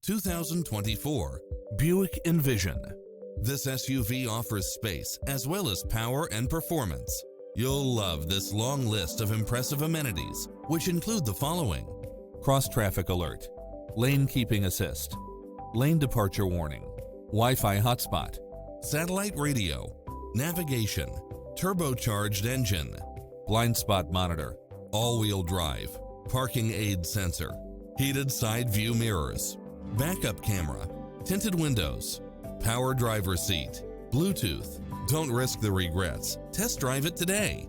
2024 Buick Envision. This SUV offers space as well as power and performance. You'll love this long list of impressive amenities, which include the following: cross-traffic alert, lane keeping assist, lane departure warning, Wi-Fi hotspot, satellite radio, navigation, turbocharged engine, blind spot monitor, all-wheel drive, parking aid sensor, heated side view mirrors, backup camera, tinted windows, power driver seat, Bluetooth. Don't risk the regrets. Test drive it today.